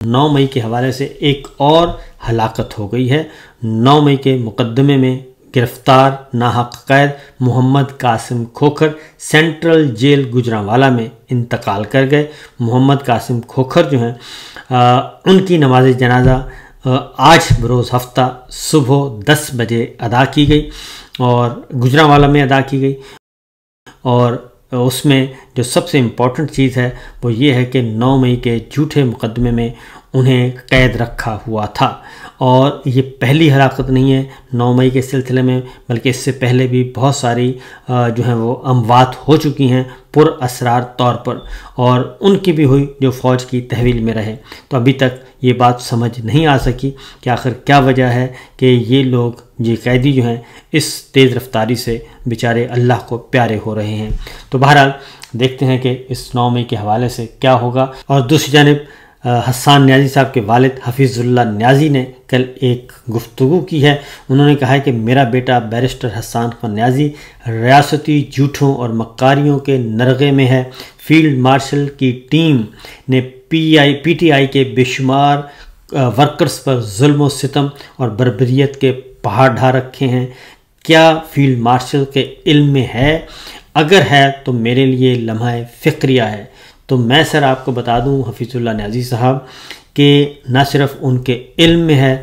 9 مئی کے حوالے سے ایک اور ہلاکت ہو گئی ہے۔ 9 مئی کے مقدمے میں گرفتار ناحق قید محمد قاسم کھوکھر سینٹرل جیل گوجرانوالا میں انتقال کر گئے۔ محمد قاسم کھوکھر جو ہیں ان کی نماز جنازہ آج بروز ہفتہ صبح 10 بجے ادا کی گئی اور گوجرانوالا میں ادا کی گئی، اور اس میں جو سب سے امپورٹنٹ چیز ہے وہ یہ ہے کہ 9 مئی کے جھوٹے مقدمے میں انہیں قید رکھا ہوا تھا، اور یہ پہلی ہلاکت نہیں ہے 9 مئی کے سلسلے میں، بلکہ اس سے پہلے بھی بہت ساری جو ہیں وہ اموات ہو چکی ہیں پر اسرار طور پر، اور ان کی بھی ہوئی جو فوج کی تحویل میں رہے۔ تو ابھی تک یہ بات سمجھ نہیں آ سکی کہ آخر کیا وجہ ہے کہ یہ لوگ یہ قیدی جو ہیں اس تیز رفتاری سے بیچارے اللہ کو پیارے ہو رہے ہیں۔ تو بہرحال دیکھتے ہیں کہ اس 9 مئی کے حوالے سے کیا ہوگا۔ اور دوسری جانب حسان نیازی صاحب کے والد حفیظ اللہ نیازی نے کل ایک گفتگو کی ہے۔ انہوں نے کہا ہے کہ میرا بیٹا بیرسٹر حسان خان نیازی ریاستی جھوٹوں اور مکاریوں کے نرغے میں ہے۔ فیلڈ مارشل کی ٹیم نے پی ٹی آئی کے بے شمار ورکرز پر ظلم و ستم اور بربریت کے پہاڑ ڈھا رکھے ہیں۔ کیا فیلڈ مارشل کے علم میں ہے؟ اگر ہے تو میرے لیے لمحہ فکریہ ہے۔ تو میں سر آپ کو بتا دوں حفیظ اللہ نیازی صاحب کہ نہ صرف ان کے علم میں ہے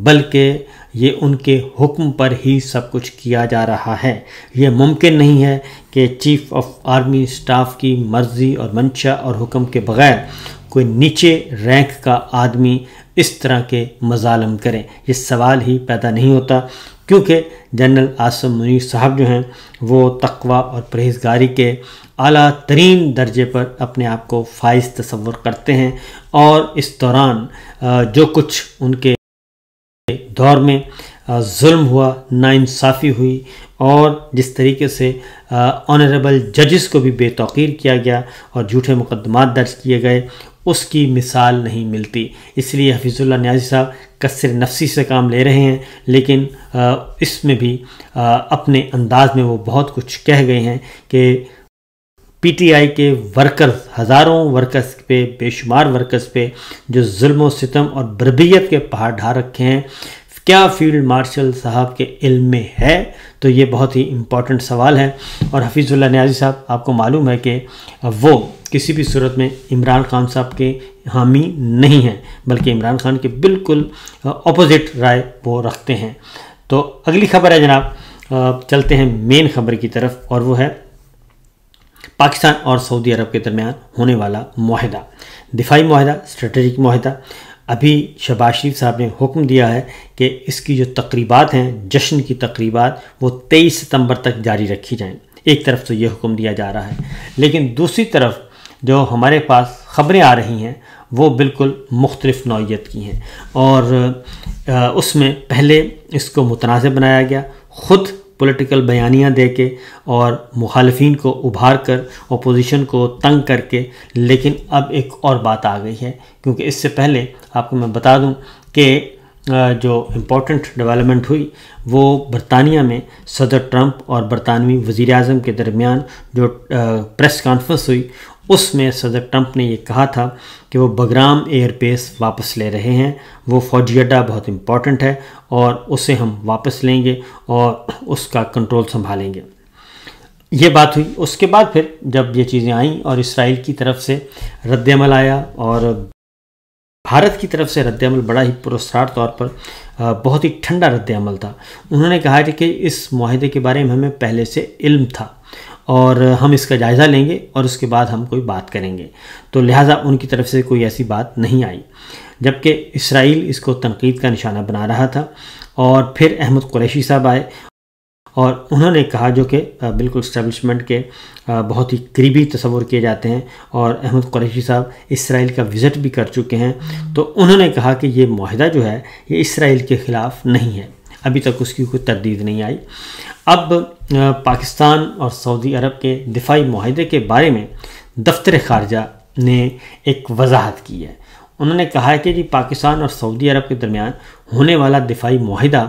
بلکہ یہ ان کے حکم پر ہی سب کچھ کیا جا رہا ہے۔ یہ ممکن نہیں ہے کہ چیف آف آرمی اسٹاف کی مرضی اور منشا اور حکم کے بغیر کوئی نیچے رینک کا آدمی اس طرح کے مظالم کریں۔ یہ سوال ہی پیدا نہیں ہوتا، کیونکہ جنرل عاصم منیر صاحب جو ہیں وہ تقوی اور پرہیزگاری کے اعلیٰ ترین درجے پر اپنے آپ کو فائز تصور کرتے ہیں، اور اس دوران جو کچھ ان کے دور میں ظلم ہوا، ناانصافی ہوئی، اور جس طریقے سے آنریبل ججز کو بھی بے توقیر کیا گیا اور جھوٹے مقدمات درج کیے گئے، اس کی مثال نہیں ملتی۔ اس لیے حفیظ اللہ نیازی صاحب کثر نفسی سے کام لے رہے ہیں، لیکن اس میں بھی اپنے انداز میں وہ بہت کچھ کہہ گئے ہیں کہ پی ٹی آئی کے ورکرز، ہزاروں ورکرز پہ، بے شمار ورکرز پہ جو ظلم و ستم اور بربریت کے پہاڑ ڈھا رکھے ہیں، کیا فیلڈ مارشل صاحب کے علم میں ہے؟ تو یہ بہت ہی امپورٹنٹ سوال ہے۔ اور حفیظ اللہ نیازی صاحب آپ کو معلوم ہے کہ وہ کسی بھی صورت میں عمران خان صاحب کے حامی نہیں ہیں، بلکہ عمران خان کے بالکل اپوزٹ رائے وہ رکھتے ہیں۔ تو اگلی خبر ہے جناب، چلتے ہیں مین خبر کی طرف، اور وہ ہے پاکستان اور سعودی عرب کے درمیان ہونے والا معاہدہ، دفاعی معاہدہ، اسٹریٹجک معاہدہ۔ ابھی شہباز شریف صاحب نے حکم دیا ہے کہ اس کی جو تقریبات ہیں، جشن کی تقریبات، وہ 23 ستمبر تک جاری رکھی جائیں۔ ایک طرف تو یہ حکم دیا جا رہا ہے، لیکن دوسری طرف جو ہمارے پاس خبریں آ رہی ہیں وہ بالکل مختلف نوعیت کی ہیں، اور اس میں پہلے اس کو متنازع بنایا گیا، خود پولیٹیکل بیانیاں دے کے اور مخالفین کو ابھار کر، اپوزیشن کو تنگ کر کے، لیکن اب ایک اور بات آ گئی ہے، کیونکہ اس سے پہلے آپ کو میں بتا دوں کہ جو امپورٹنٹ ڈیولپمنٹ ہوئی وہ برطانیہ میں صدر ٹرمپ اور برطانوی وزیر اعظم کے درمیان جو پریس کانفرنس ہوئی، اس میں صدر ٹرمپ نے یہ کہا تھا کہ وہ بگرام ایئر بیس واپس لے رہے ہیں، وہ فوجی اڈہ بہت امپورٹنٹ ہے اور اسے ہم واپس لیں گے اور اس کا کنٹرول سنبھالیں گے۔ یہ بات ہوئی۔ اس کے بعد پھر جب یہ چیزیں آئیں اور اسرائیل کی طرف سے رد عمل آیا اور بھارت کی طرف سے رد عمل بڑا ہی پراسرار طور پر بہت ہی ٹھنڈا رد عمل تھا۔ انہوں نے کہا کہ اس معاہدے کے بارے میں ہمیں پہلے سے علم تھا اور ہم اس کا جائزہ لیں گے اور اس کے بعد ہم کوئی بات کریں گے، تو لہٰذا ان کی طرف سے کوئی ایسی بات نہیں آئی، جبکہ اسرائیل اس کو تنقید کا نشانہ بنا رہا تھا۔ اور پھر احمد قریشی صاحب آئے اور انہوں نے کہا، جو کہ بالکل اسٹیبلشمنٹ کے بہت ہی قریبی تصور کیے جاتے ہیں، اور احمد قریشی صاحب اسرائیل کا وزٹ بھی کر چکے ہیں، تو انہوں نے کہا کہ یہ معاہدہ جو ہے یہ اسرائیل کے خلاف نہیں ہے، ابھی تک اس کی کوئی تردید نہیں آئی۔ اب پاکستان اور سعودی عرب کے دفاعی معاہدے کے بارے میں دفتر خارجہ نے ایک وضاحت کی ہے۔ انہوں نے کہا ہے کہ پاکستان اور سعودی عرب کے درمیان ہونے والا دفاعی معاہدہ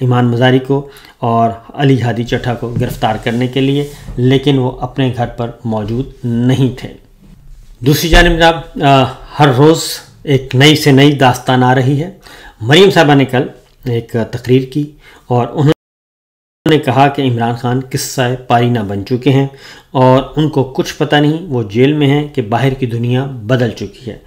ایمان مزاری کو اور علی ہادی چٹھا کو گرفتار کرنے کے لیے، لیکن وہ اپنے گھر پر موجود نہیں تھے۔ دوسری جانب جناب ہر روز ایک نئی سے نئی داستان آ رہی ہے۔ مریم صاحبہ نے کل ایک تقریر کی اور انہوں نے کہا کہ عمران خان قصہ پارینہ بن چکے ہیں اور ان کو کچھ پتہ نہیں، وہ جیل میں ہیں کہ باہر کی دنیا بدل چکی ہے۔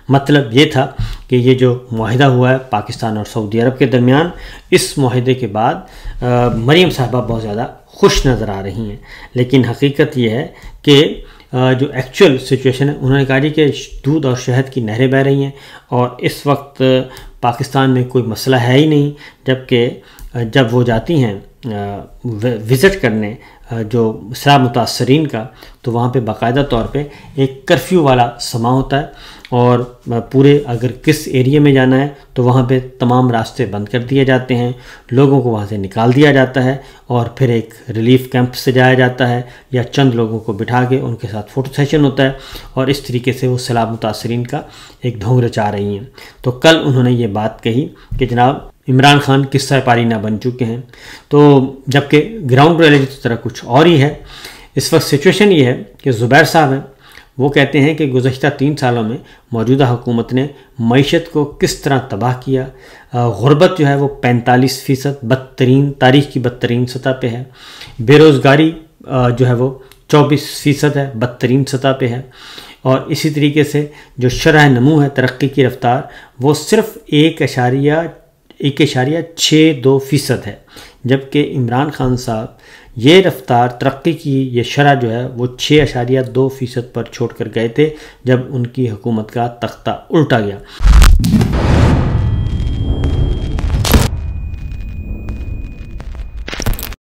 مطلب یہ تھا کہ یہ جو معاہدہ ہوا ہے پاکستان اور سعودی عرب کے درمیان، اس معاہدے کے بعد مریم صاحبہ بہت زیادہ خوش نظر آ رہی ہیں، لیکن حقیقت یہ ہے کہ جو ایکچوئل سچویشن ہے، انہوں نے کہا جی کہ دودھ اور شہد کی نہریں بہہ رہی ہیں اور اس وقت پاکستان میں کوئی مسئلہ ہے ہی نہیں، جبکہ جب وہ جاتی ہیں وزٹ کرنے جو سیلاب متاثرین کا، تو وہاں پہ باقاعدہ طور پہ ایک کرفیو والا سما ہوتا ہے اور پورے اگر کس ایریے میں جانا ہے تو وہاں پہ تمام راستے بند کر دیے جاتے ہیں، لوگوں کو وہاں سے نکال دیا جاتا ہے اور پھر ایک ریلیف کیمپ سے جایا جاتا ہے یا چند لوگوں کو بٹھا کے ان کے ساتھ فوٹو سیشن ہوتا ہے اور اس طریقے سے وہ سیلاب متاثرین کا ایک ڈھونگ رچا رہی ہیں۔ تو کل انہوں نے یہ بات کہی کہ جناب عمران خان قصہ پارینہ بن چکے ہیں، تو جبکہ گراؤنڈ ریئلٹی کی طرح کچھ اور ہی ہے۔ اس وقت سچویشن یہ ہے کہ زبیر صاحب ہیں، وہ کہتے ہیں کہ گزشتہ 3 سالوں میں موجودہ حکومت نے معیشت کو کس طرح تباہ کیا، غربت جو ہے وہ 45%، بدترین تاریخ کی بدترین سطح پہ ہے، بے روزگاری جو ہے وہ 24% ہے، بدترین سطح پہ ہے، اور اسی طریقے سے جو شرح نمو ہے ترقی کی رفتار وہ صرف 1.62% ہے، جبکہ عمران خان صاحب یہ رفتار ترقی کی یہ شرح جو ہے وہ 6.2% پر چھوڑ کر گئے تھے جب ان کی حکومت کا تختہ الٹا گیا۔